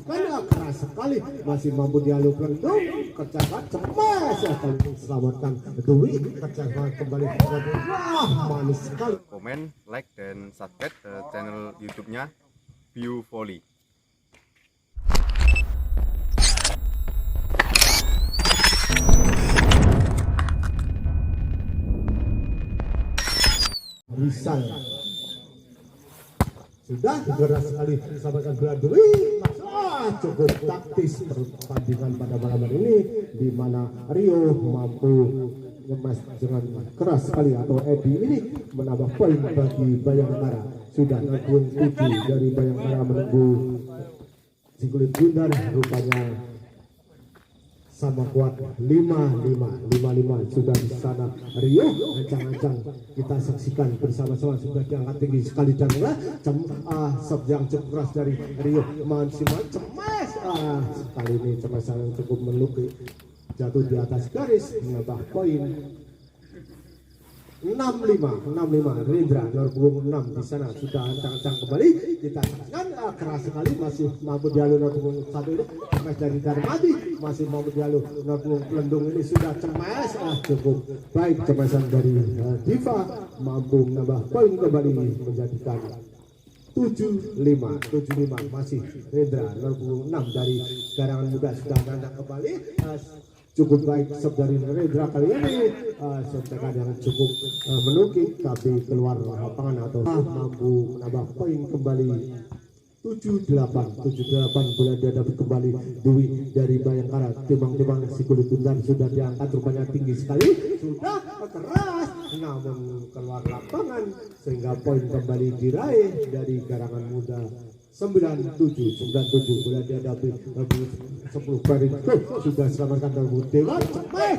menjadikan keras sekali, masih mampu dialog pelendung, kerjakan cemas kali ini selamatkan Dwi, kerjakan kembali wah manis sekali. Komen, like dan subscribe ke channel YouTube-nya View Volley. Rizal sudah keras sekali disampaikan bola Dwi, cukup taktis pertandingan pada malam ini di mana Rio mampu ngemas dengan keras sekali atau Edi ini menambah poin bagi Bayangkara. Sudah 67 dari Bayangkara menunggu si kulit bundar, rupanya sama kuat 55 sudah di sana Rio ancang-ancang kita saksikan bersama-sama, sudah diangkat tinggi sekali dan sub yang cukup keras dari Rio masih cemas sekali ini cemas yang cukup melukai, jatuh di atas garis menambah poin 65 Rendra nomor punggung 6 di sana sudah ancang-ancang kembali kita saksikan keras sekali, masih mampu dialog nomor punggung 1 ini cemas dari Darmadi, masih mampu dialog nomor punggung pelendung ini sudah cemas cukup baik cemasan dari Diva mampu menambah poin kembali menjadikan 75 masih Rendra nomor punggung 6 dari Garangan Muda sudah nandang kembali, cukup baik sub dari Rendra kali ini, setekan yang cukup menukik tapi keluar lapangan atau mampu menambah poin kembali 78 bola dihadapi kembali Dwi dari Bayangkara, timbang-timbang si kulit bundar sudah diangkat rupanya tinggi sekali, sudah keras namun keluar lapangan sehingga poin kembali diraih dari Garangan Muda 97 bola dihadapi 10 baris sudah selamatkan dari Dewa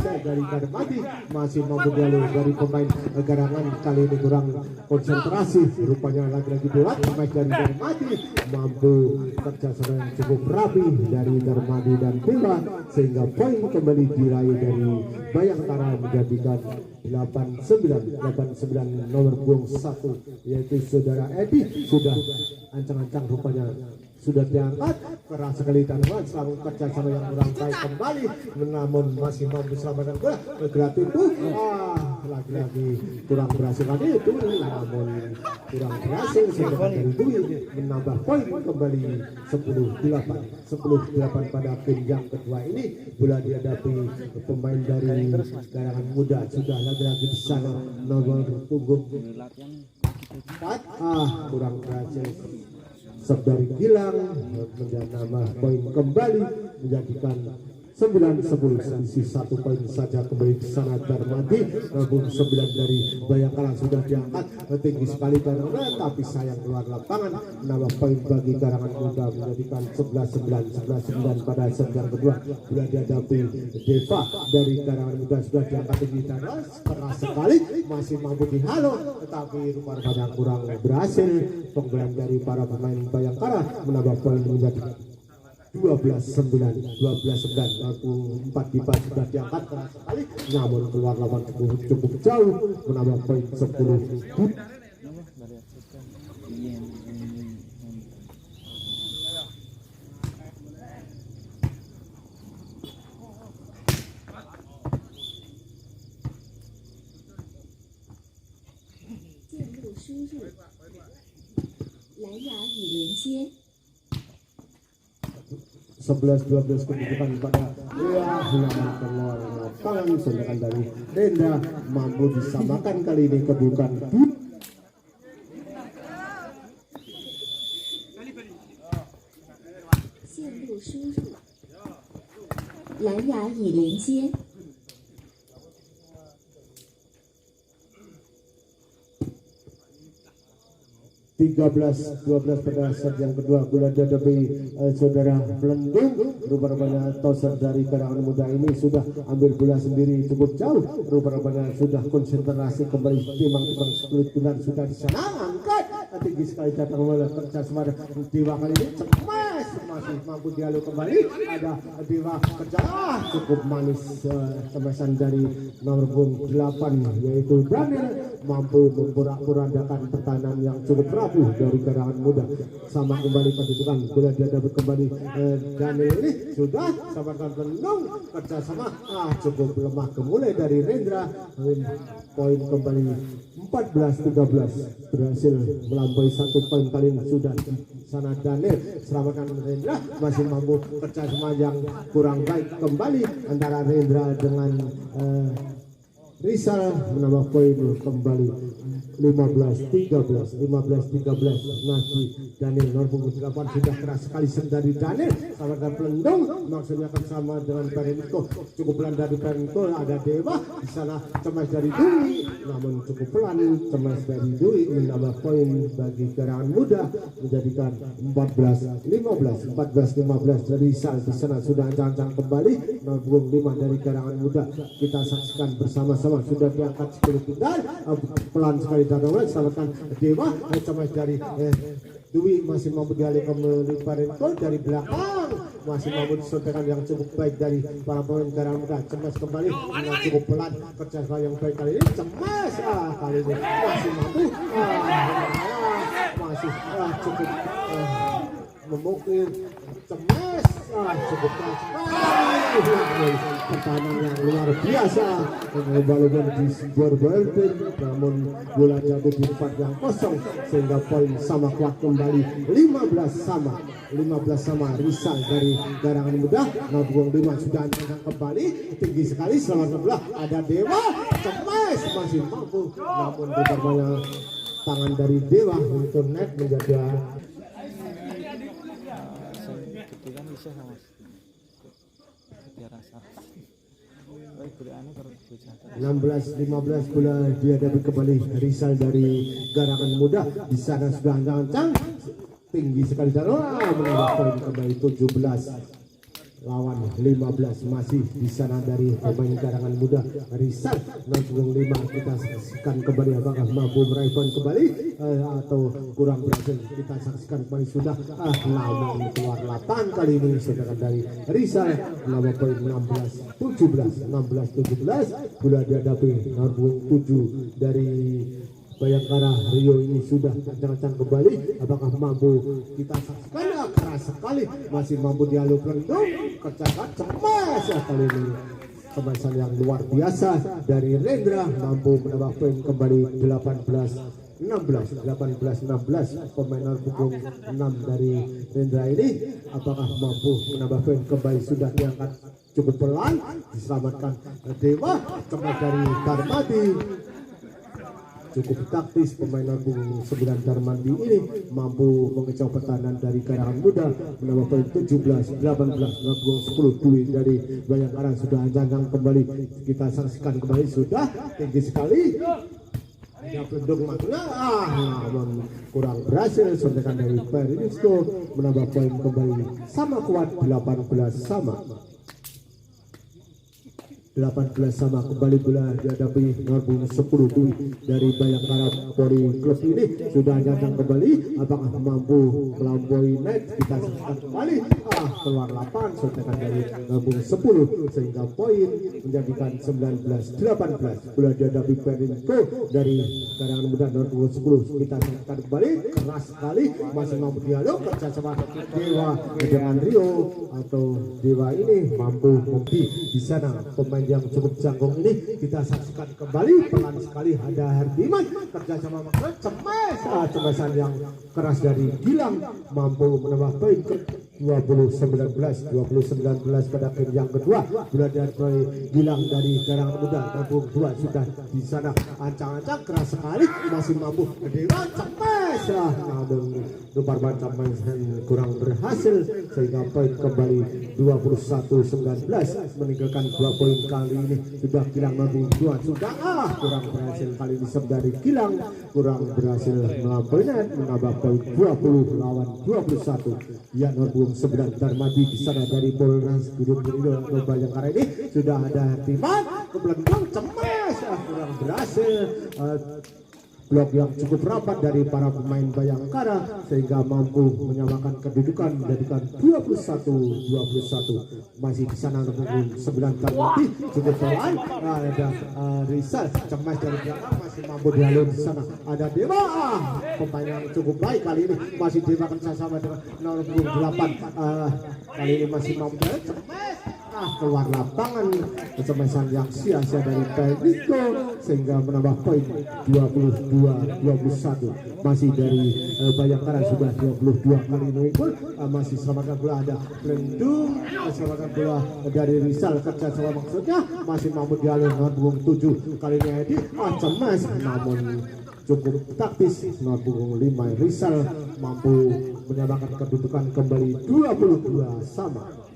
dari Darmadi, masih mampu dialog dari pemain Garangan kali ini kurang konsentrasi, rupanya lagi-lagi Dewa pemain dari Darmadi mampu kerjasama yang cukup rapi dari Darmadi dan Dewa sehingga poin kembali diraih dari Bayangkara menjadikan 89 nomor punggung 1 yaitu saudara Edi sudah ancang-ancang rupanya sudah diangkat keras sekali tanpa selalu kerjasama yang kurang baik kembali, namun masih mampu selamatkan bola gratis itu lagi-lagi kurang berhasil kali itu, namun kurang berhasil sehingga dari Dwi menambah poin kembali 10-8 pada game yang kedua ini. Bola dihadapi pemain dari Garangan Muda sudah lagi-lagi di sana nomor punggung 4 kurang berhasil sub dari Gilang menambah poin kembali menjadikan 9-10, selisih 1 poin saja kembali di sana Darmadi. Namun 9 dari Bayangkara sudah diangkat tinggi sekali karena tapi sayang keluar lapangan, menambah poin bagi Garangan Muda menjadikan 11-9 pada set yang kedua. Bila dihadapi Deva dari Garangan Muda sudah diangkat tinggi tanah keras sekali, masih mampu dihalau tetapi rupanya kurang berhasil. Penggolan dari para pemain Bayangkara menambah poin menjadi 12-9 aku 4 di sudah diangkat keras sekali, namun keluar lawan cukup jauh menambah poin 10. Sebelas 12 kedudukan pada hilangan keluar lapangan, sedangkan dari Rendra mampu disamakan kali ini kedudukan 13-12 pada set yang kedua. Bola dihadapi saudara Pelendung, rupanya toser dari Garangan Muda ini sudah ambil bola sendiri cukup jauh, rupanya sudah konsentrasi kembali, timbang-timbang kulit bundar sudah di sana angkat tinggi sekali datang bola kerja semada Dewa kali ini cemas, masih mampu mampu dialog kembali. Ada Dewa kerja cukup manis kemesan dari nomor punggung 8 yaitu Daniel, mampu memporak-porandakan pertahanan yang cukup rapuh dari Garangan Muda. Sama kembali kedudukan bila dia dapat kembali Daniel ini sudah sabarkan tenung kerjasama cukup lemah kemulai dari Rendra. Poin kembali 14-13 berhasil melampaui 1 poin kali ini sudah sana Daniel. Selamatkan Rendra, masih mampu kerjasama yang kurang baik kembali antara Rendra dengan Rizal, menambah poin kembali 15-13 masih Daniel nomor punggung 8 sudah keras sekali dari Daniel. Sahabat pelendung maksudnya akan sama dengan Perenko, cukup pelan dari Perenko. Ada Dewa di sana, cemas dari Dwi namun cukup pelan cemas dari Dwi, menambah poin bagi Garangan Muda menjadikan 14-15 dari Rizal. Di sana sudah ancang-ancang kembali nomor punggung 5 dari Garangan Muda. Kita saksikan bersama-sama sudah diangkat 10 pindal pelan sekali Dadawal. Selamatkan Dewa, cemas dari Dwi masih mampu dialih kembali Parenko dari belakang, masih mampu disuntikan yang cukup baik dari para pemain Garangan Muda. Cemas kembali dengan cukup pelan kerjasama yang baik kali ini. Cemas kali ini masih mampu masih cukup memukul. Cemas cukup keras pertahanan yang luar biasa. Walaupun di sebuah Berlin namun bola jatuh di tempat yang kosong sehingga poin sama kuat kembali 15 sama Rizal dari Garangan Muda. Nomor 5 sudah ancang kembali tinggi sekali. Selamat belah ada Dewa, cemas masih mampu namun berbahaya tangan dari Dewa untuk net menjaga 16-15 bola dihadapi kembali Rizal dari Garangan Muda. Di sana sudah ancang-ancang tinggi sekali dan menambah poin kembali 17 lawan 15 masih di sana dari pemain Garangan Muda Rizal. Nomor 5 kita saksikan kembali apakah mampu meraih poin kembali atau kurang berhasil. Kita saksikan kembali sudah lawan keluar lapangan kali ini sedangkan dari Rizal menambah poin 16-17 bola dihadapi nomor 7 dari Bayangkara Rio ini sudah ancang-ancang kembali. Apakah mampu kita saksikan keras sekali masih mampu dialog pelendung kerjakan cemas kali ini. Kemasan yang luar biasa dari Rendra mampu menambah poin kembali 18-16 pemain nomor punggung 6 dari Rendra ini apakah mampu menambah poin kembali. Sudah diangkat cukup pelan diselamatkan Dewa, cemas dari Darmadi cukup taktis. Pemain punggung 9 Darmadi ini mampu mengecau pertahanan dari Garangan Muda menambah poin 17-18 10 Dwi dari Bayangkara sudah ancang kembali. Kita saksikan kembali sudah tinggi sekali ya penduk makna namun kurang berhasil. Sontekan dari Perinisco menambah poin kembali sama kuat 18 sama kembali bola dihadapi nomor 10 Dwi dari Bayangkara Polri klub ini sudah ancang kembali apakah mampu melampaui net. Kita saksikan kembali keluar lapangan sontekan dari nomor 10 sehingga poin menjadikan 19-18 bola dihadapi Perinko dari Garangan Muda nomor 10. Kita saksikan kembali keras sekali masih mampu dialog kerjasama Dewa dengan Rio atau Dewa ini mampu di sana pemain yang cukup jangkung ini. Kita saksikan kembali pelan sekali ada Herdiman kerjasama Makna cemasan yang keras dari Gilang mampu menambah poin ke 20-19 pada game yang kedua. Bola dari Gilang dari Garangan Muda nomor 2 sudah di sana ancang-ancang keras sekali masih mampu Dewa cemas namun Nupar Bancaman kurang berhasil sehingga poin kembali 21-19 meninggalkan 2 poin kali ini. Sudah Gilang nomor 2 sudah kurang berhasil kali ini dari Gilang kurang berhasil melampaui net menambah poin 20 lawan 21 ya nomor 9 Darmadi di sana dari Polres Gunung Kidul Bayangkara ini sudah ada Timan ke belakang cemas kurang berhasil blok yang cukup rapat dari para pemain Bayangkara sehingga mampu menyamakan kedudukan menjadikan 21-21. Masih di sana punggung 9 Tarmati cukup pelan. Ada Rizal cemas dari belakang masih mampu dialur di sana. Ada Dewa, pemain yang cukup baik kali ini, masih Dewa kerjasama dengan nomor punggung 8. Kali ini masih mampu dialur cemas. Keluar lapangan, kecemasan yang sia-sia dari Pelniko sehingga menambah poin 22-21. Masih dari Bayangkara sudah 22 kali ini unggul. Masih selamatkan bola ada Pelendung, selamatkan bola dari Rizal kerja sama maksudnya masih mampu dialih nomor punggung 7. Kali ini Edi cemas namun cukup taktis. Nomor punggung 5 Rizal mampu menyamakan kedudukan kembali 22 sama.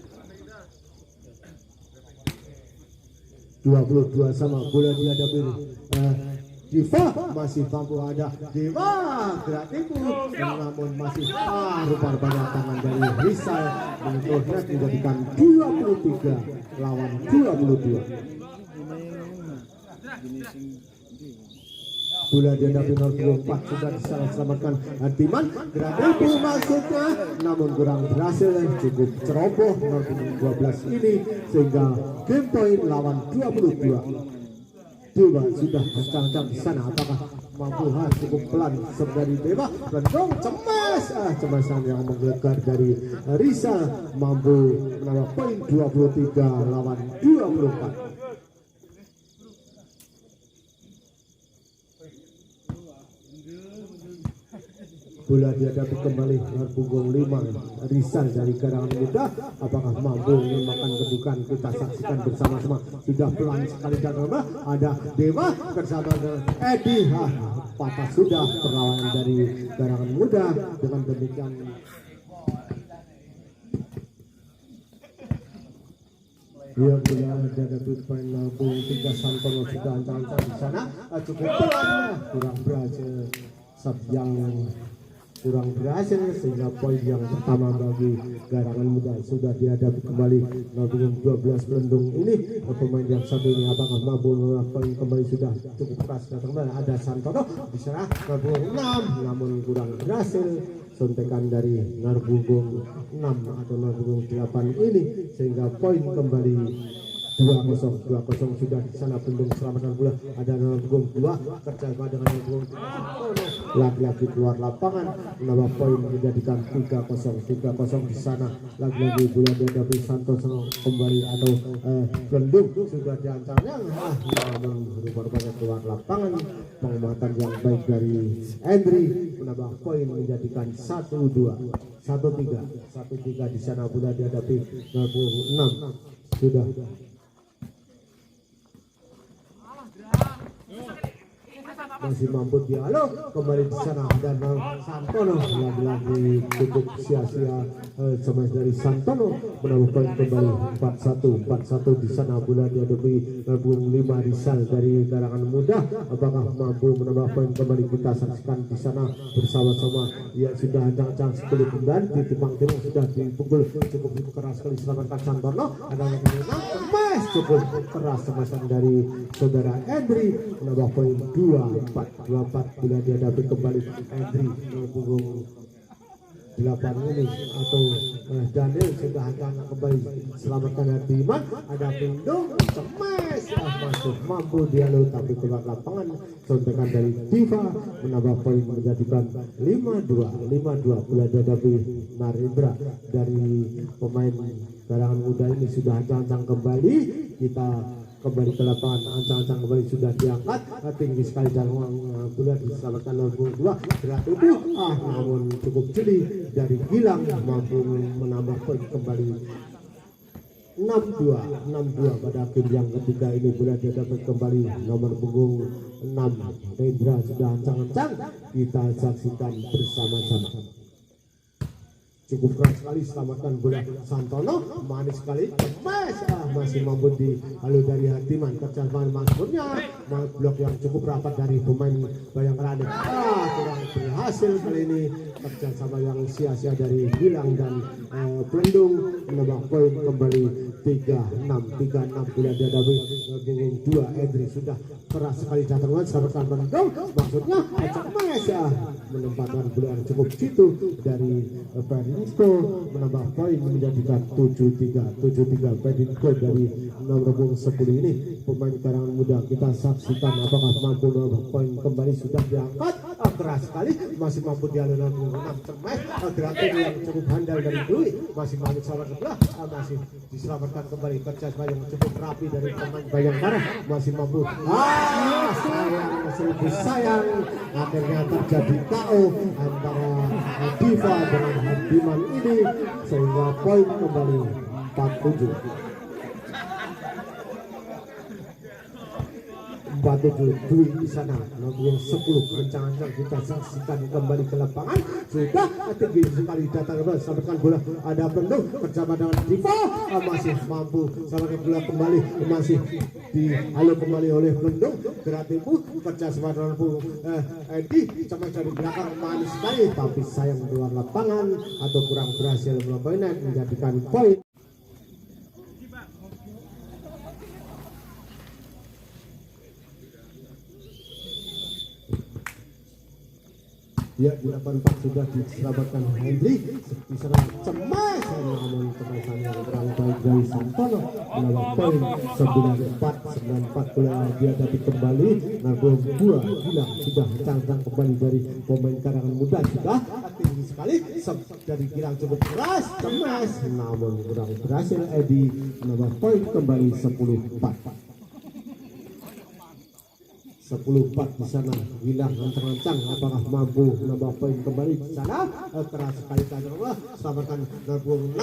22 sama. Bola dihadapi Diva, masih mampu ada Diva gerak tipu namun masih rupa-rupanya tangan dari Rizal menyentuhnya dijadikan 23 lawan 22. Bola dihadapi nomor 4 sudah diselamatkan Timan, gerak tipu maksudnya namun kurang berhasil, cukup ceroboh nomor 12 ini sehingga game point lawan 22. Dewa sudah kencang-kencang di sana, apakah mampu cukup pelan dari Dewa dan dong cemas, cemasan yang menggelegar dari Rizal mampu menambah poin 23 lawan 24. Bola dihadapi kembali dengan punggung 5 Rizal dari Garangan Muda, apakah mampu memakan kedudukan? Kita saksikan bersama-sama. Sudah pelan sekali dan ada Dewa bersama dengan Edi, patah sudah perlawanan dari Garangan Muda. Dengan demikian dia bola dihadapi pemain punggung 3 Santono sudah ancang-ancang di sana, cukup pelan, kurang berhasil yang kurang berhasil sehingga poin yang pertama bagi Garangan Muda sudah dihadapi kembali nomor 12 Pelendung ini. Pemain yang satu ini apakah mampu poin kembali sudah cukup keras kembali ada Santono di sana nomor 6 namun kurang berhasil sontekan dari Narbugong 6 atau Narbugong 8 ini sehingga poin kembali 2-0 sudah di sana. Pelendung selamatkan bola ada Narbugong 2 kerja dengan Narbugong lagi-lagi keluar lapangan menambah poin menjadikan 3-0 di sana. Lagi-lagi bola dihadapi Santoso kembali atau Pelendung sudah diancamnya namun rupanya keluar lapangan. Pengamatan yang baik dari Andri menambah poin menjadikan 1-3 di sana. Bola dihadapi Narbugong 6 sudah masih mampu dialog kembali di sana dan Santono lagi-lagi cukup sia-sia cemas dari Santono menambah poin kembali 4-1 di sana. Bola dihadapi Narbugong 5 Rizal dari Garangan Muda, apakah mampu menambah poin kembali? Kita saksikan di sana bersama-sama. Ya sudah ancang-ancang sekali kembali di timang-timang sudah dipukul cukup keras sekali selamatkan Santono. Ada yang emas cukup keras cemasan dari saudara Andri menambah poin 24 bila dihadapi kembali Andri punggung 8 ini atau Daniel sudah akan kembali selamatkan Hatiman. Ada Pelendung cemas masuk mampu dialog tapi keluar lapangan sontekan dari Diva menambah poin menjadikan 5-2 bila dihadapi Narendra dari pemain Garangan Muda ini sudah ancang-ancang kembali. Kita kembali ke lapangan, ancang-ancang kembali sudah diangkat tinggi sekali dan bola diselamatkan nomor 2 gerak itu namun cukup jeli dari Gilang mampu menambah poin kembali 6-2 pada game yang ketiga ini. Bola dihadapi kembali nomor punggung 6 Rendra sudah ancang-ancang. Kita saksikan bersama-sama. Cukup keras sekali selamatkan bola Santono, manis sekali cemas masih mampu dihalu dari Hatiman kerjasama maksudnya blok yang cukup rapat dari pemain Bayangkara kurang berhasil kali ini kerjasama yang sia-sia dari Gilang dan Pelendung menambah poin kembali 3-6 bola dihadapi punggung 2 Edri sudah keras sekali datang sahabat Bandung, maksudnya Cemas menempatkan bola yang cukup situ dari Ferdinand menambah poin menjadikan 7-3 Ferdinand dari nomor punggung 10 ini pemain karangan muda. Kita saksikan apakah mampu menambah poin kembali. Sudah diangkat keras sekali, masih mampu di alur 6 Cemas gerakan yang cukup handal dari Dwi, masih balik sahabat sebelah, masih diselamatkan kembali kerja yang cukup rapi dari pemain Bayangkara, masih mampu sayang seribu sayang akhirnya terjadi KO antara Diva dengan Hardiman ini sehingga poin kembali 47 Dwi di sana nomor 10 ancang-ancang kita saksikan kembali ke lapangan. Sudah tinggi sekali datang sampaikan bola, ada Pendung bersama dengan Diva masih mampu sampaikan bola kembali, masih dialur kembali oleh Pendung Geratimu kerja sama dengan Edi sampai dari belakang manis sekali tapi sayang keluar lapangan atau kurang berhasil melampaui menjadikan poin. Ya, di 84 sudah diselamatkan Hendri diserang Cemas namun kemasan yang kurang baik dari Santono menambah poin 94 bola yang dihadapi kembali Narbong 2 Gilang sudah cangkang kembali dari pemain karangan muda sudah tinggi sekali dari Gilang cukup keras Cemas namun kurang berhasil. Edi menambah poin kembali 10-4 di sana. Gilang ancang-ancang apakah mampu menambah poin kembali di sana. Keras sekali kadang selamatkan Narbong 6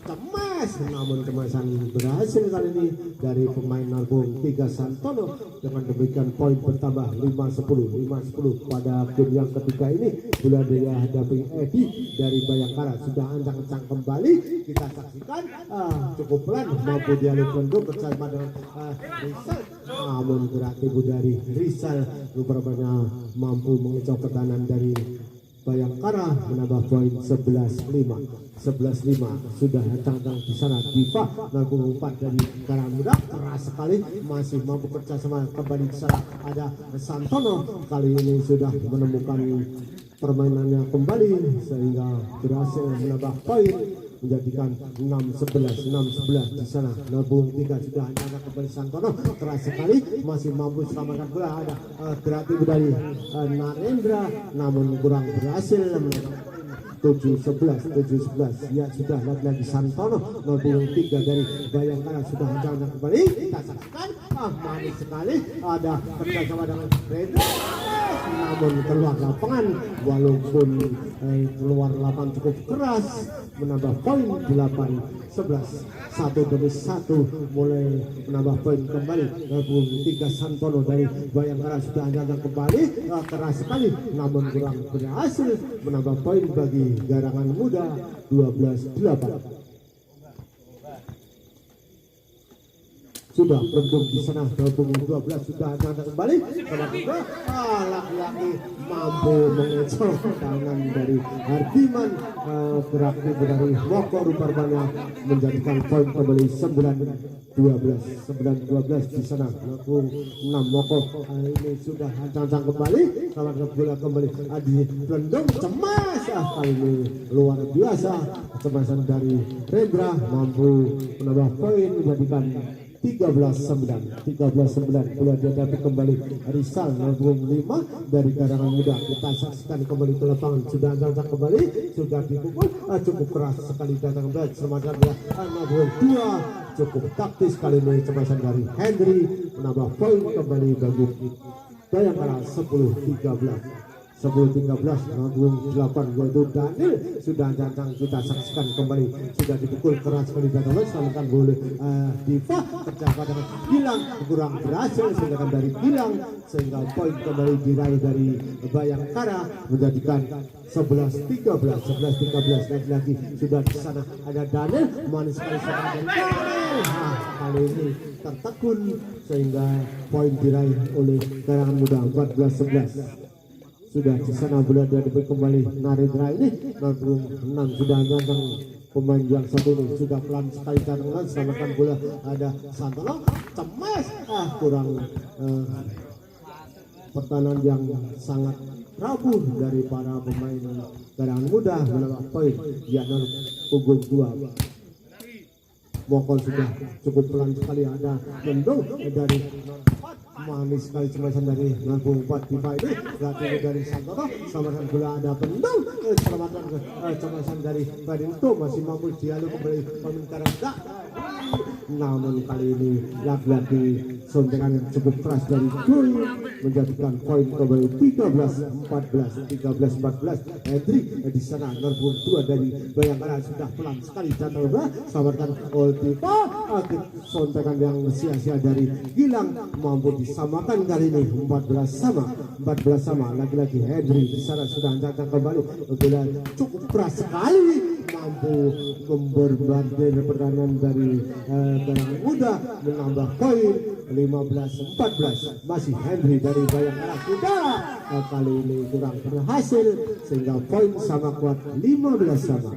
Cemas namun kemasan berhasil kali ini dari pemain Narbong 3 Santono dengan demikian poin bertambah 5-10 pada game yang ketiga ini. Bola dihadapi Edi dari Bayangkara sudah ancang-ancang kembali kita saksikan cukup pelan mampu dialih Pendung bersama dengan Rizal namun gerak ibu dari Rizal rupanya mampu mengecok pertahanan dari Bayangkara menambah poin 11-5 sudah datang di sana. Diva 64 dari karangan muda keras sekali masih mampu kerja sama kembali di sana. Ada Santono kali ini sudah menemukan permainannya kembali sehingga berhasil menambah poin menjadikan 6-11 di sana. Nabung 3 sudah hanya kembali Santono keras sekali masih mampu selamatkan bola. Ada kreatif dari Narendra namun kurang berhasil. 7-11 ya sudah lagi Santono Nabung 3 dari Bayangkara sudah hanya kembali kita saksikan manis sekali ada kerjasama dengan Rendra namun keluar lapangan walaupun keluar lapangan cukup keras menambah poin 8-11 1-1 mulai menambah poin kembali. Nabung 3 Santono dari Bayangkara sudah hanya kembali keras sekali namun kurang berhasil menambah poin bagi garangan muda 12-8. Sudah Pendung di sana Nabung 12 sudah ada kembali laki-laki mampu mengecor tangan dari Hardiman gerak dari Moko rupanya menjadikan poin kembali 9-12 di sana. Nabung 6 Moko ini sudah ancang-ancang kembali kalau bola kembali Adi Pendung Cemas kali ini luar biasa kecemasan dari Rendra mampu menambah poin menjadikan 13-9 bola dihadapi kembali Rizal Nabung 5 dari karangan muda. Kita saksikan kembali ke lapangan sudah datang kembali sudah dipukul cukup keras sekali datang kembali selamatkan bola Nabung 2 cukup taktis kali ini cemasan dari Henry menambah poin kembali bagi Bayangkara 10-13 Nabung 8 yaitu Daniel sudah datang kita saksikan kembali sudah dipukul keras sekali datang selamatkan boleh Diva kerja pada Gilang kurang berhasil sehingga dari Gilang sehingga poin kembali diraih dari Bayangkara menjadikan 11-13 lagi sudah di sana ada Daniel manis sekali sekarang kali ini tertekun sehingga poin diraih oleh karangan muda 14-11. Sudah di sana bola dihadapi kembali Narendra ini Nabung 6 sudah nyantang pemain yang satu ini sudah pelan sekali canangan, selamatkan bola ada Santono, cemas, kurang pertahanan yang sangat rapuh dari para pemain Garangan Muda menambah poin di atas punggung 2. Mokon sudah cukup pelan sekali, ada Mendung dari manis sekali cemasan dari Lampung 4 Diva ini, berarti dari Santono, selamatkan bola ada Mendung, selamatkan cemasan dari Badinto, masih mampu dialog kembali pemain Karangga. Namun kali ini lagi-lagi sontengan yang cukup keras dari Joy menjadikan poin kembali 13-14. Hendri di sana Lampung 2 dari Bayangkara sudah pelan sekali jatuh, selamatkan Oltipa, sontengan yang sia-sia dari Gilang mampu disamakan kali ini 14 sama. Lagi-lagi Hendri di sana sudah hantarkan kembali, bola cukup keras sekali, mampu memborbandir pertahanan dari Garangan Muda menambah poin 15-14. Masih Hendri dari Bayangkara sudah kali ini kurang berhasil sehingga poin sama kuat 15 sama.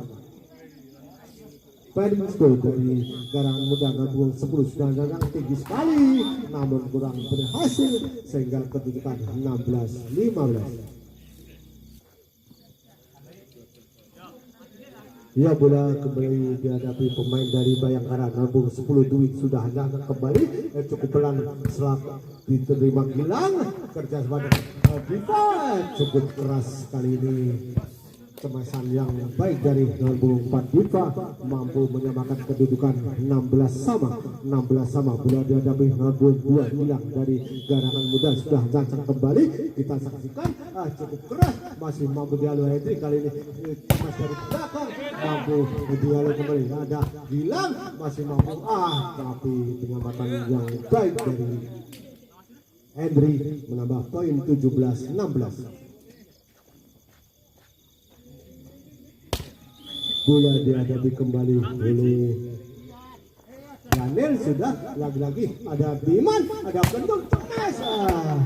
Badinto dari Garangan Muda Lampung 10 sudah datang tinggi sekali namun kurang berhasil sehingga kedudukan 16-15. Ya, bola kembali dihadapi pemain dari Bayangkara Lampung 10. Dwi sudah hendak kembali, cukup pelan setelah diterima Gilang, kerja pada Diva, cukup keras kali ini. Kemasan yang baik dari Lampung 4 Diva mampu menyamakan kedudukan 16 sama. Bola dihadapi Lampung 2 Gilang dari Garangan Muda sudah jancang kembali, kita saksikan cukup keras, masih mampu dialog Hendri kali ini cemas dari belakang, mampu dialog kembali ada Gilang, masih mampu tapi penyelamatan yang baik dari Hendri menambah poin 17-16. Bola dihadapi kembali oleh Daniel, sudah lagi-lagi ada Biman, ada Bentuk cemas.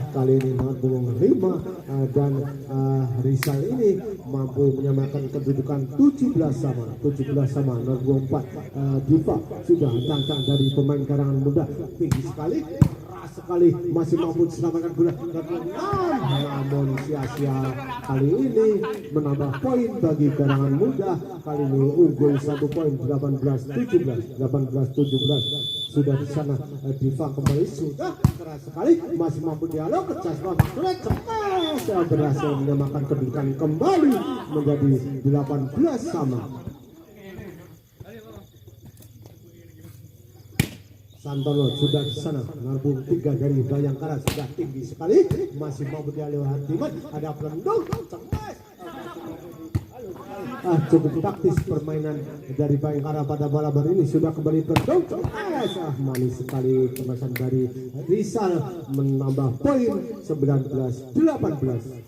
Kali ini Lampung 5 dan Rizal ini mampu menyamakan kedudukan 17 sama. Lampung 4 Diva sudah cancang dari pemain Garangan Muda, tinggi sekali, sekali, masih mampu diselamatkan bola, namun sia-sia. Kali ini menambah poin bagi Garangan Muda, kali ini unggul 1 poin 18-17. Sudah di sana Diva kembali, sudah keras sekali, masih mampu dialog, kecas banget, cepat berhasil menyamakan kedudukan kembali menjadi 18 sama. Santono sudah di sana, Lampung 3 dari Bayangkara sudah tinggi sekali, masih mampu dialih Hardiman, ada Pelendung, cemas. Cukup taktis permainan dari Bayangkara pada malam ini, sudah kembali Pelendung, cemas. Manis sekali kemasan dari Rizal menambah poin 19-18.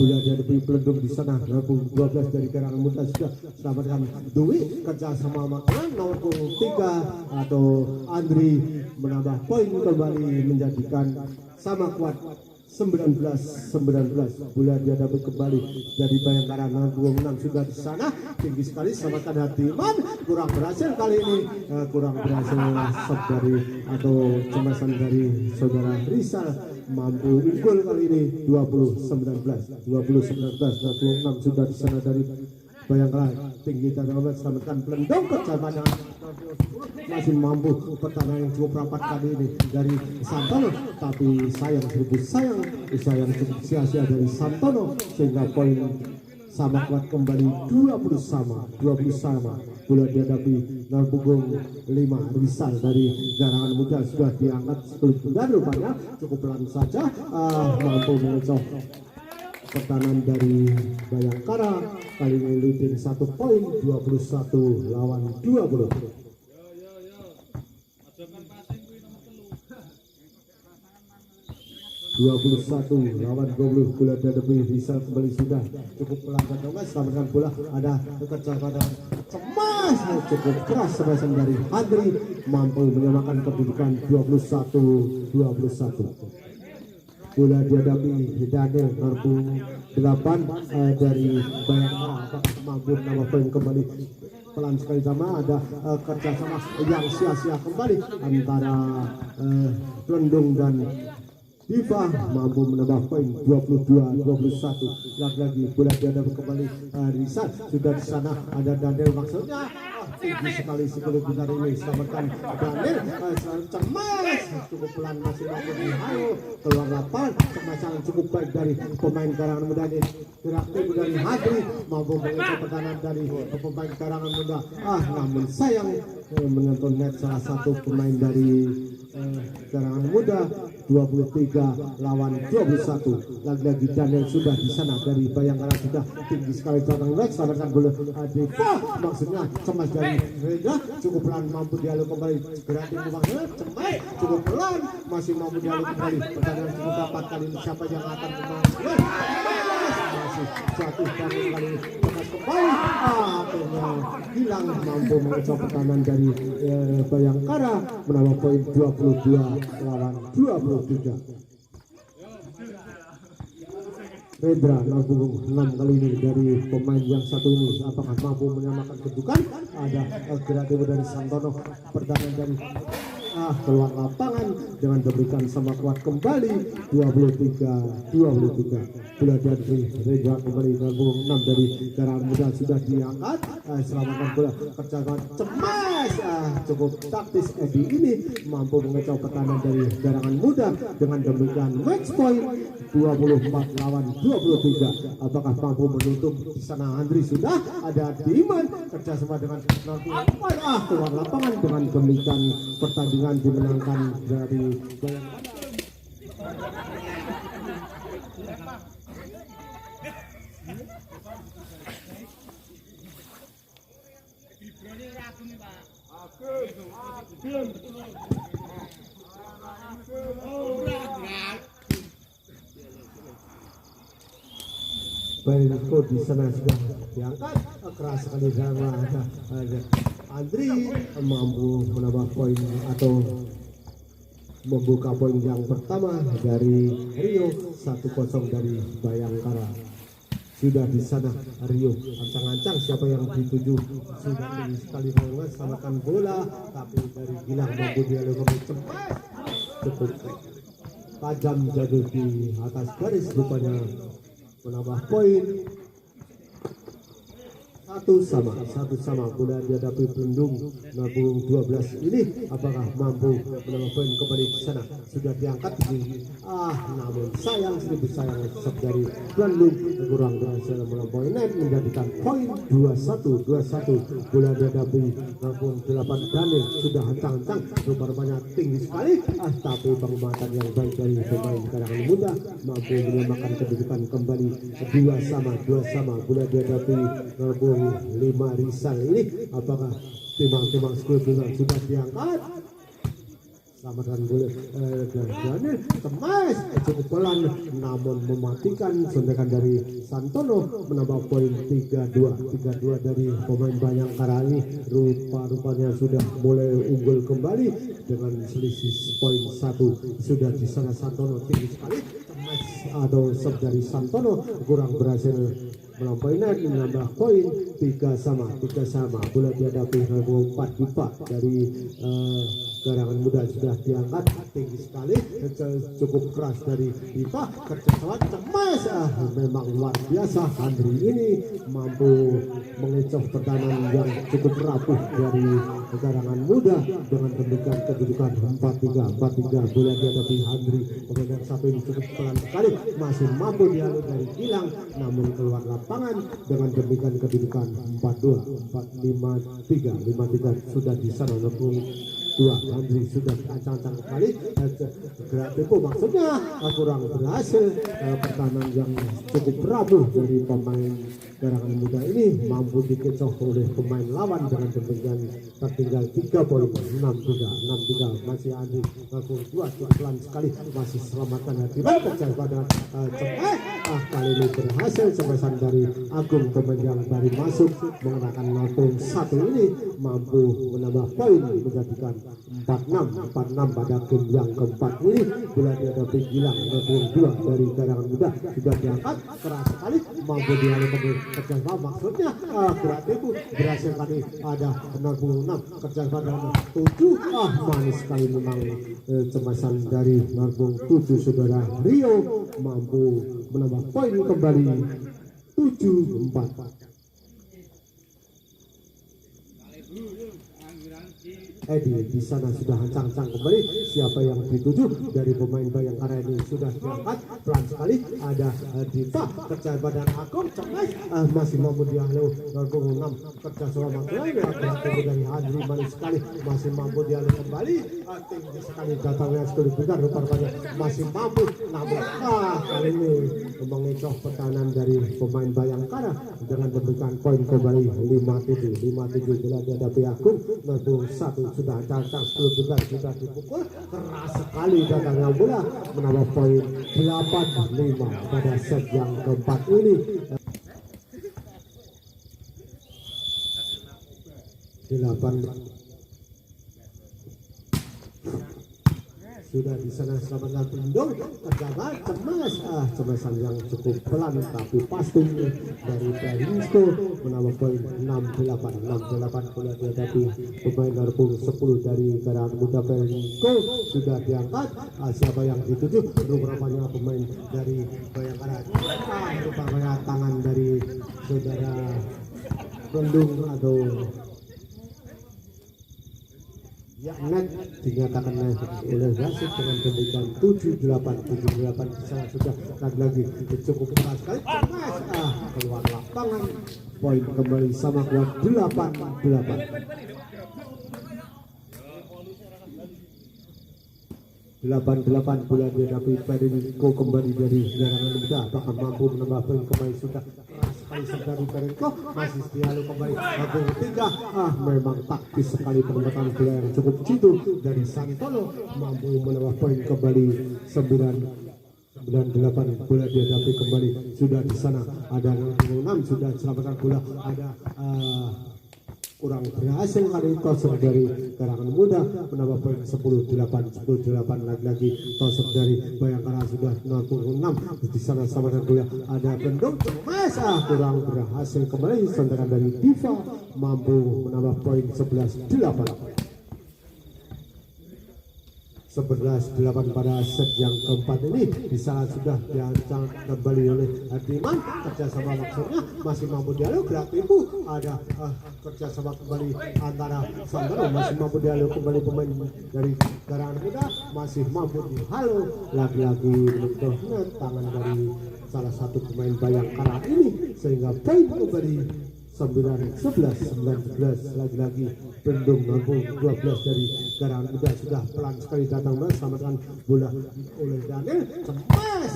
Bola dihadapi Pelendung di sana, Lampung 12 dari Garangan Muda sudah selamatkan Dwi, kerja sama Makanan nomor 3 atau Andri menambah poin kembali menjadikan sama kuat 19-19. Bola dihadapi kembali dari Bayangkara Lampung 6 sudah di sana, tinggi sekali, selamatkan Hatiman, kurang berhasil kali ini, sub dari atau cemasan dari saudara Rizal mampu unggul kali ini 20-19. Lampung 6 sudah di sana dari Bayangkara, tinggi dan selamatkan Pelendung, kecaman masih mampu pertahanan yang cukup rapat kali ini dari Santono, tapi sayang cukup sia-sia dari Santono sehingga poin sama kuat kembali 20 sama. Bola dihadapi Lampung 5 Rizal dari Garangan Muda sudah diangkat 10 bulan, rupanya cukup pelan saja mampu mengecoh pertahanan dari Bayangkara, kali ini leading 1 poin 21-20. 21-20. Bola dihadapi Rizal kembali sudah cukup pelan dan selamatkan bola, ada kecepatan cemas, cukup keras semasan dari Andri mampu menyamakan kedudukan 21-21. bola dihadapi Daniel nomor 8 dari Bayangkara mampu menambah poin kembali. Pelan sekali sama ada kerjasama yang sia-sia kembali antara Rendung dan Diva mampu menambah poin 22-21. Lagi-lagi bola dihadapi kembali Rizal sudah di sana ada Daniel maksudnya tinggi sekali sebelum besar ini selamatkan Daniel cemas cukup pelan masih mampu dihayu keluar lapangan kemasangan cukup baik dari pemain karangan muda ini gerak timur dari Hadri mampu mengejar pertahanan dari pemain karangan muda namun sayang menonton net salah satu pemain dari karangan muda 23 lawan 21. Lagi-lagi Daniel sudah di sana dari Bayangkara sudah tinggi sekali belakang back selamatkan bola Diva maksudnya cemas dari Reza cukup pelan mampu dialog kembali gerak timur maksudnya cemas cukup pelan masih mampu dialog kembali pertandingan cukup dapat kali ini siapa yang akan kembali masih jatuh kali tegas kembali akhirnya hilang mampu mengejar pertahanan dari Bayangkara menambah poin 22 lawan 23. Rendra Nabung 6 kali ini dari pemain yang satu ini apakah mampu menyamakan kedudukan ada gerak timur dari Santono pertahanan dari keluar lapangan dengan diberikan sama kuat kembali 23 bola dari Rendra kembali Nabung 6 dari karangan muda sudah diangkat selamatkan bola kerjaan cemas cukup taktis Edi ini mampu mengecau pertahanan dari karangan muda dengan demikian match point 24 lawan 23. Apakah mampu menutup di sana Andri sudah ada Diman kerjasama dengan nanti keluar lapangan dengan demikian pertandingan dimenangkan dari Bayangkara. Baikku di sana sudah diangkat keras sekali sama ada Andri mampu menambah poin atau membuka poin yang pertama dari Rio 1-0 dari Bayangkara. Sudah di sana Rio ancang-ancang siapa yang dituju sudah tinggi sekali selamatkan bola tapi dari Gilang mampu dialog cepat cukup tajam jatuh di atas garis rupanya menambah poin satu sama bola dihadapi Bandung Nabung 12 ini apakah mampu menambah poin kembali di sana sudah diangkat ini namun sayang seribu sayang dari Bandung kurang berhasil melampaui net menjadikan poin 21 bola dihadapi Nabung 8 Daniel sudah hancang-hancang rupanya tinggi sekali tapi penguatan yang baik dari pemain karangan muda mampu menyamakan kedudukan kembali 2 sama bola dihadapi Nabung 5 Rizal ini apakah timang-timang skudulan sudah diangkat selamatkan bola Daniel cemas cukup pelan namun mematikan sondekan dari Santono menambah poin 3-2 dari pemain Bayangkara ini rupanya sudah mulai unggul kembali dengan selisih poin 1 sudah di sana Santono tinggi sekali cemas atau sub dari Santono kurang berhasil melampaui net menambah poin 3 sama bola dihadapi 4 dari karangan muda sudah diangkat tinggi sekali cukup keras dari Diva kerjasama cemas memang luar biasa Andri ini mampu mengecoh pertahanan yang cukup rapuh dari karangan muda dengan demikian kedudukan 4-3 bola dihadapi Andri kemudian satu ini cukup pelan sekali masih mampu dialog dari Gilang namun keluar lapangan dengan demikian kedudukan 4-2 5-3 sudah di sana Andri sudah ancang-ancang sekali gerak tempo maksudnya kurang berhasil pertahanan yang cukup rapuh dari pemain karangan muda ini mampu dikecoh oleh pemain lawan dengan demikian tertinggal 3 poin. 6-3 masih Andi langsung 2 cukup pelan sekali masih selamatkan Hadiman kejar pada cepat kali ini berhasil semesan dari Agung pemain yang baru masuk mengenakan langsung 1 ini mampu menambah poin menjadikan 46 pada game yang keempat ini. Bila dihadapi Gilang langsung 2 dari karangan muda sudah diangkat keras sekali mampu dialihkan kerjasama maksudnya berarti itu berhasil kali ada 66 kerjasama dan 7 manis sekali memang cemasan dari Marbung 7 saudara Rio mampu menambah poin kembali 7-4. Edi di sana sudah hancang-hancang kembali. Siapa yang dituju dari pemain Bayangkara ini sudah diangkat pelan sekali. Ada Diva kerja badan Agung cemas masih mampu dialih 26 kerja selama kali dari Hadri manis sekali masih mampu dialih kembali. Tinggi sekali datangnya sekali besar rupanya masih mampu namun kali ini mengecoh pertahanan dari pemain Bayangkara dengan demikian poin kembali 5-7 bila dihadapi Agung. 1 sudah datang 10 juga sudah dipukul keras sekali datangnya bola menambah poin 8-5 pada set yang keempat ini. 8 sudah di sana selamatkan Pindong terjaga cemas cemasan yang cukup pelan tapi pasti dari Berinsko menambah poin 6-8 bola dihadapi pemain Marbung 10 dari karangan muda. Berinsko sudah diangkat siapa yang dituju rupanya pemain dari Bayangkara rupanya tangan dari saudara Rendung atau Yaknet dinyatakan oleh wasit dengan demikian 7-8 di sana sudah lagi cukup keras sekali keluar lapangan poin kembali sama kuat 8-8 bola dihadapi Berinko kembali dari karangan muda bahkan mampu menambah poin kembali sudah keras sekali dari Berinko masih dialih kembali Agung 3 memang taktis sekali penempatan bola yang cukup jitu dari Santono mampu menambah poin kembali 9-8 bola dihadapi kembali sudah di sana ada 6 sudah selamatkan bola ada kurang berhasil kali tosok dari karangan muda menambah poin 10-8 lagi tosok dari Bayangkara sudah 66 di sana sama bola ada Bendung masa kurang berhasil kembali sentuhan dari Diva mampu menambah poin 11-8 pada set yang keempat ini di sana sudah diancam kembali oleh Hadiman kerjasama maksudnya masih mampu dialog gratis ada kerjasama kembali antara Sandro masih mampu dialog kembali pemain dari karangan muda masih mampu dihalau lagi-lagi menyentuh tangan dari salah satu pemain Bayangkara ini sehingga poin kembali 9-11 lagi-lagi Bendung mampu 12 dari karangan muda sudah pelan sekali datang selamatkan bola oleh Daniel cemas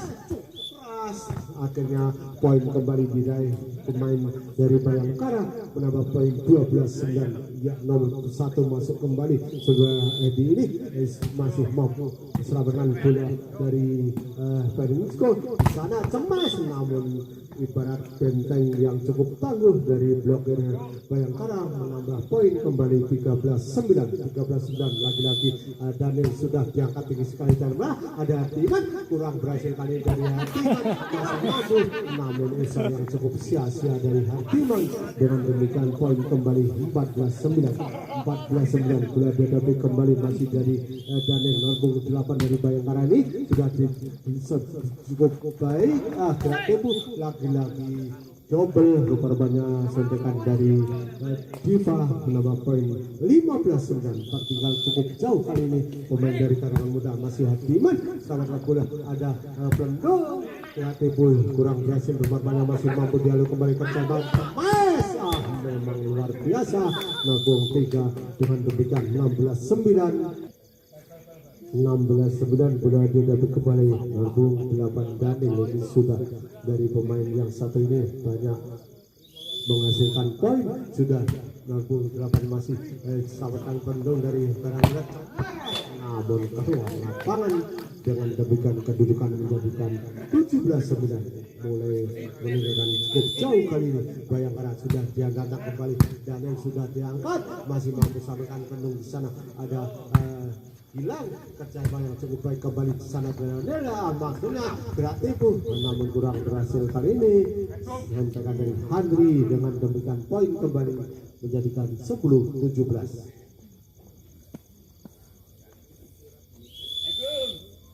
keras akhirnya poin kembali diraih pemain dari Bayangkara menambah poin 12-9 ya nomor 1 masuk kembali saudara Edi ini masih mampu selamatkan bola dari Berinsko di sana cemas namun ibarat benteng yang cukup tangguh dari blokir Bayangkara menambah poin kembali 13-9 lagi-lagi Daniel sudah diangkat tinggi sekali dan ada Hadiman kurang berhasil kali dari Hadiman masih mampu namun usaha yang cukup sia-sia dari Hadiman dengan demikian poin kembali 14-9 bola dihadapi kembali masih dari Daniel Marbung 8 dari Bayangkara ini sudah cukup baik gerak tempo lagi double rupanya sontekan dari Diva menambah poin 15-9 tertinggal cukup jauh kali ini pemain dari karangan muda masih Hadiman selamat bola ada Blendo kreatif kurang berhasil rupanya masih mampu dialog kembali ke cabang emas memang luar biasa Marbung 3 dengan demikian 16-9 bola dihadapi kembali Marbung 8 Daniel ini sudah dari pemain yang satu ini banyak menghasilkan poin. Sudah 68 masih sahabat pendung dari Karanglet, namun keluar lapangan. Dengan demikian kedudukan menjadikan 17-9, mulai meninggalkan cukup jauh kali ini. Bayangkara sudah diangkat kembali dan yang sudah diangkat masih mampu sampaikan pendung di sana. Ada hilang kerjasama yang cukup baik kembali di sana dengan maksudnya gerak tipu, namun kurang berhasil kali ini. Hentakan dari Handri dengan demikian poin kembali menjadikan 10-17.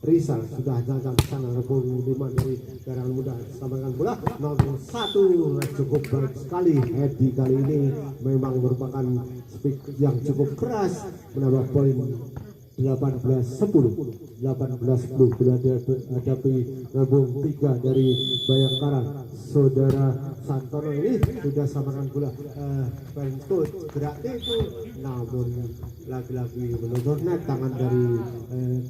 Rizal sudah jalan ke sana, rebung 5 dari Karangan Muda, sampaikan bola nomor 1 cukup baik sekali. Edi kali ini memang merupakan speed yang cukup keras, menambah poin 18-10 bila dihadapi rebung 3 dari Bayangkara. Saudara Santono ini sudah samakan bola bentuk gerak itu, namun lagi-lagi menonjol net tangan dari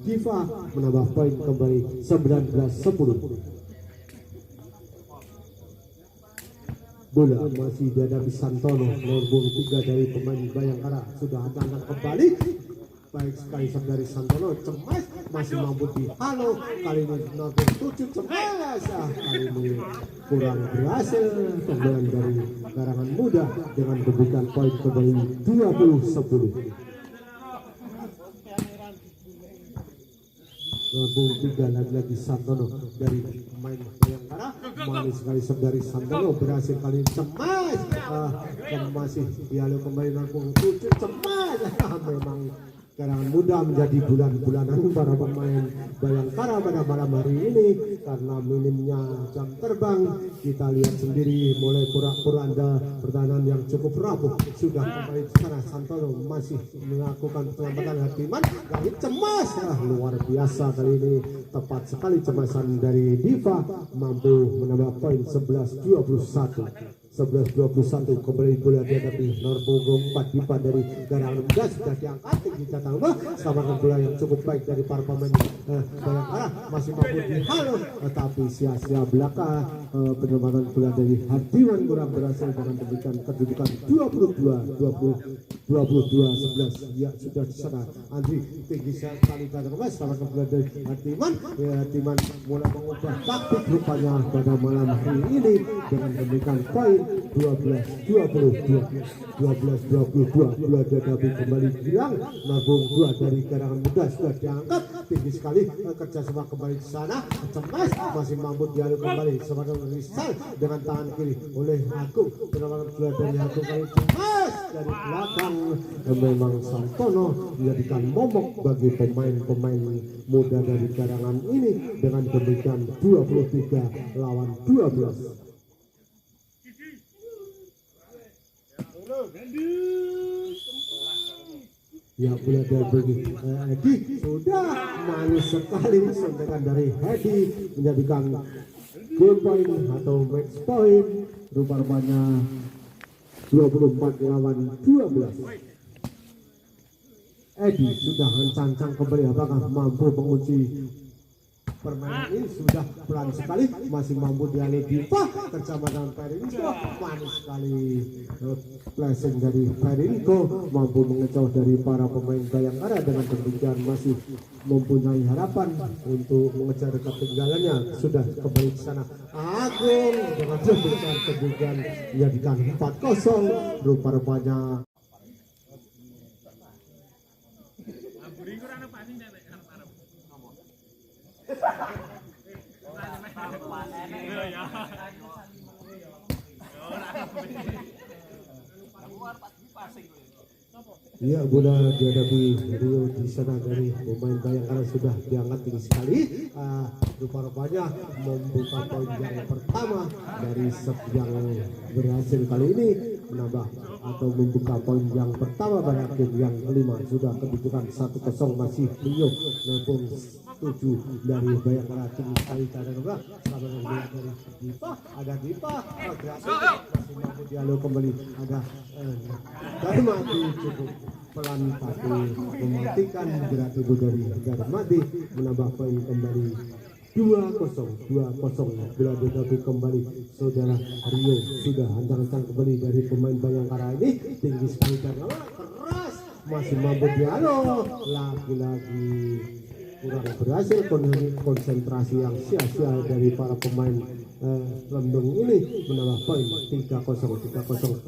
Diva, menambah poin kembali 19-10. Bola masih dihadapi Santono, rebung 3 dari pemain Bayangkara sudah angkat kembali. Baik sekali dari Santono, cemas masih mampu dihalau, kali ini nomor 7 cemas, kali ini kurang berhasil. Kembali dari Karangan Muda dengan diberikan poin kembali 20-10. Rebung 3 lagi-lagi Santono dari pemain Bayangkara, manis sekali dari Santono, berhasil kali ini cemas, masih dihalau kembali rebung 7 cemas. Memang Karangan Muda menjadi bulan-bulanan para pemain Bayangkara pada malam hari ini karena minimnya jam terbang. Kita lihat sendiri mulai pura-pura pertahanan yang cukup rapuh. Sudah kembali di sana, Santono masih melakukan penyelamatan Hatiman, kali cemas, luar biasa kali ini, tepat sekali cemasan dari Diva, mampu menambah poin 11-21. 11-21 kembali bola dihadapi nomor punggung 4 Diva dari Karangan Muda, sudah diangkat tinggi tambah sama bola yang cukup baik dari para pemain Bayangkara, masih mampu dihalau tetapi sia-sia belaka. Penyelamatan bola dari Hardiwan kurang berhasil dengan demikian kedudukan 22-11. Ya sudah di sana Andri tinggi sekali pada kemas sama bola dari Hardiwan. Hardiwan mulai mengubah taktik rupanya pada malam hari ini dengan demikian poin 12-22 bola dihadapi kembali hilang. Nabung 2 dari Karangan Muda sudah diangkat tinggi sekali, kerjasama kembali di sana, cemas masih mampu dialih kembali sebagai Rizal dengan tangan kiri oleh Agung. Penyelamatan bola dari Agung kali cemas dari belakang. Memang Santono menjadikan momok bagi pemain-pemain muda dari Karangan ini dengan demikian 23-12. Ya bola dari Edi sudah manis sekali suntikan dari Edi menjadikan game point atau match point. Rupanya 24-12. Edi sudah mencancang kembali, apakah mampu mengunci permainan ini? Sudah pelan sekali, masih mampu dialih Diva bersama dengan Perinko. Manis sekali flashing dari Perinko, mampu mengecoh dari para pemain Bayangkara. Dengan demikian masih mempunyai harapan untuk mengejar ketinggalannya. Sudah kembali ke sana Agung dengan demikian kedudukan menjadikan 4-0. Rupanya ya bola dihadapi Rio di sana dari pemain Bayangkara sudah diangkat tinggi sekali. Rupanya membuka poin yang pertama dari set yang berhasil kali ini, menambah atau membuka poin yang pertama pada game yang kelima. Sudah kedudukan 1-0 masih Rio nampung 7 dari Bayangkara tinggi sekali cara nomor dari Diva. Ada Diva masih mampu dialog kembali, ada Darmadi cukup pelan tapi mematikan gerak tubuh dari Darmadi, menambah poin kembali 2-0 bila dihadapi kembali saudara Rio. Sudah hancang-hancang kembali dari pemain Bayangkara ini, tinggi sekali dan keras, masih mampu dialog, lagi-lagi kurang berhasil. Konsentrasi yang sia-sia dari para pemain Lembung ini menambah poin 3-0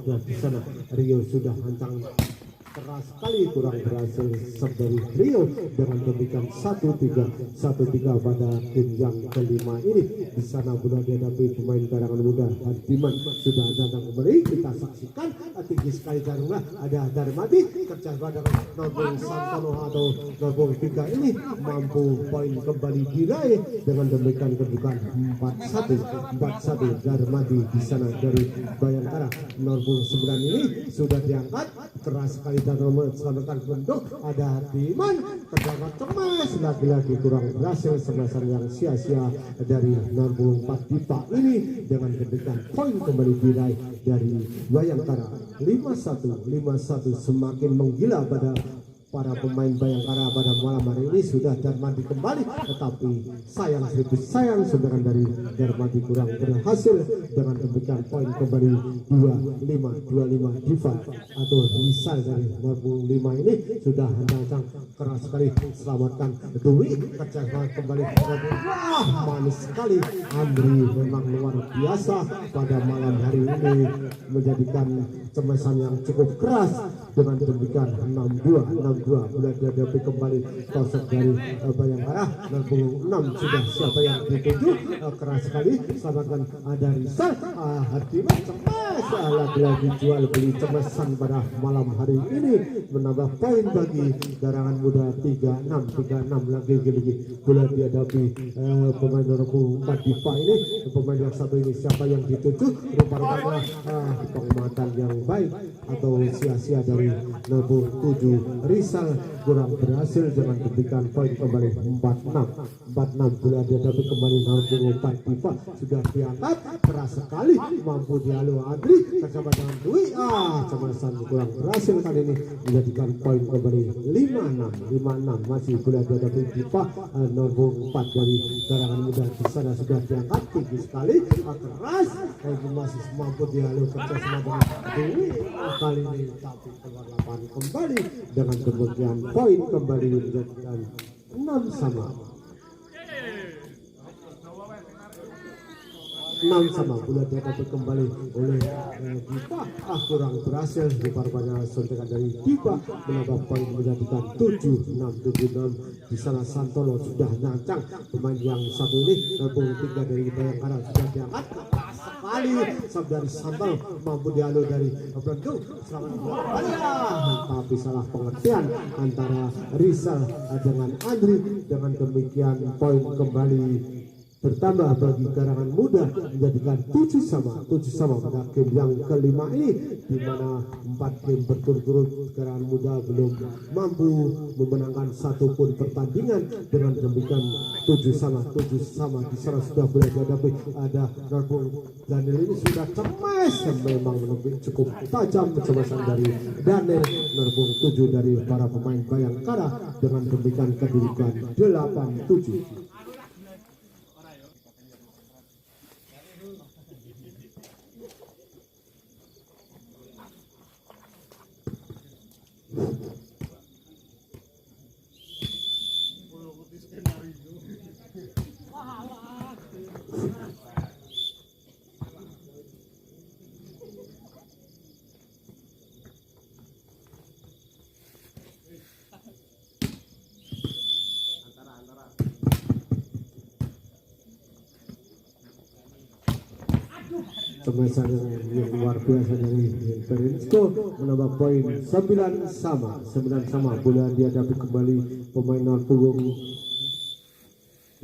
dan di sana Rio sudah hancang keras sekali, kurang berhasil serve dari Rio. Dengan demikian 1-3 pada game yang kelima ini. Di sana bola dihadapi pemain karangan muda Hardiman sudah datang kembali. Kita saksikan tinggi sekali darunglah, ada Darmadi kerja dengan Norbong Santono atau Norbong 3 ini mampu poin kembali diraih. Dengan demikian kedudukan 4-1 Darmadi di sana dari Bayangkara. Norbong 9 ini sudah diangkat keras sekali dan selamatkan bentuk, ada Hardiman terdapat cemas, lagi-lagi kurang berhasil. Semasan yang sia-sia dari Norbong 4 Dipa ini. Dengan kedudukan poin kembali diraih dari Bayangkara 5-1 semakin menggila pada para pemain Bayangkara pada malam hari ini. Sudah Darmadi kembali, tetapi sayang sebenarnya dari Darmadi kurang berhasil. Dengan demikian poin kembali 25 Diva atau misal dari Norbong 5 ini sudah hancang keras sekali, selamatkan Dwi kerja kembali. Manis sekali Andri, memang luar biasa pada malam hari ini, menjadikan cemasan yang cukup keras. Dengan demikian 6-2 sudah dihadapi kembali tosok dari Bayangkara. Norbong 6 sudah siapa yang dituju, keras sekali, selamatkan ada Rizal. Hardiman cemas, lagi-lagi jual beli cemasan pada malam hari ini, menambah poin bagi garangan muda 3-6 lagi bola dihadapi pemain Norbong 4 Dipa ini. Pemain yang satu ini siapa yang dituju, rupanya pengamatan yang baik atau sia-sia dari Norbong 7 Rizal kurang berhasil. Dengan diberikan poin kembali 4-6 bola dihadapi kembali Norbong 4 Dipa sudah diangkat keras sekali, mampu dialog Andri bersama dengan Dwi. Cemasan kurang berhasil kali ini, menjadikan poin kembali 5-6 masih bola dihadapi Dipa. Norbong 4 dari garangan muda di sana sudah diangkat tinggi sekali, keras, masih mampu dialog bersama dengan Dwi kali ini, tapi keluar lapangan kembali. Dengan demikian poin kembali menjadikan 6-6 bola dihadapi kembali oleh Dipa. Kurang berhasil, rupanya suntikan dari Dipa menambah poin menjadikan 7-6. Di sana Santono sudah nyancang, pemain yang satu ini Norbong 3 dari Bayangkara sudah diangkat sekali, saudari Santono mampu dialog dari Brandung tapi salah pengertian antara Rizal dengan Andri. Dengan demikian poin kembali bertambah bagi karangan muda, menjadikan 7-7 pada game yang kelima ini, di mana 4 game berturut-turut karangan muda belum mampu memenangkan satupun pertandingan. Dengan demikian 7-7 di sana sudah boleh dihadapi ada Norbong Daniel ini sudah cemas, memang lebih cukup tajam kecemasan dari Daniel. Norbong 7 dari para pemain Bayangkara. Dengan demikian kedudukan 8-7. Cemasan yang luar biasa dari Perinsko menambah poin 9-9 bola dihadapi kembali pemain Norbong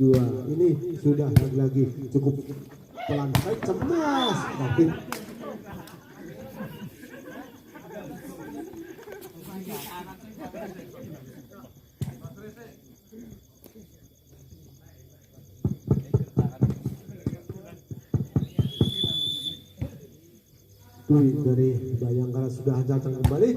2 ini sudah lagi cukup pelan sekali, cemas tapi dari Bayangkara sudah datang kembali.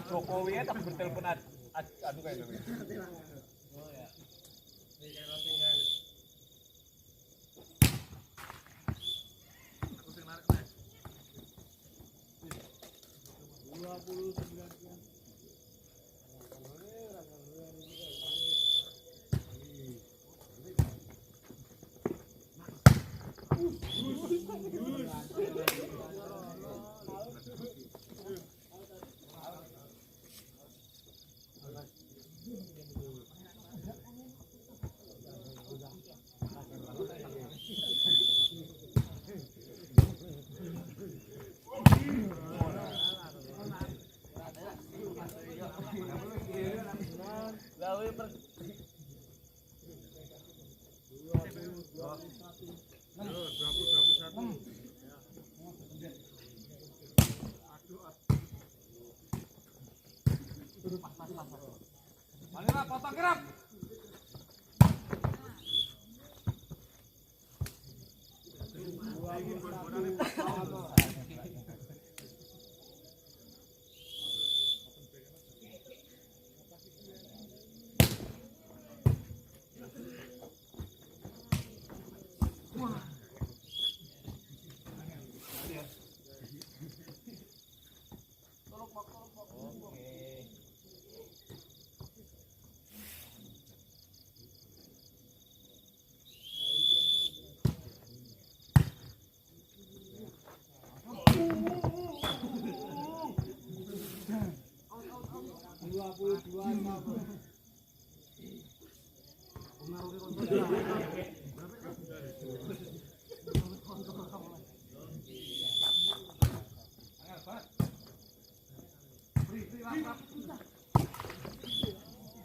Jokowi tapi bertelepon anu kayak gitu. Malira potong kerap.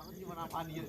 Aku gimana panik ya?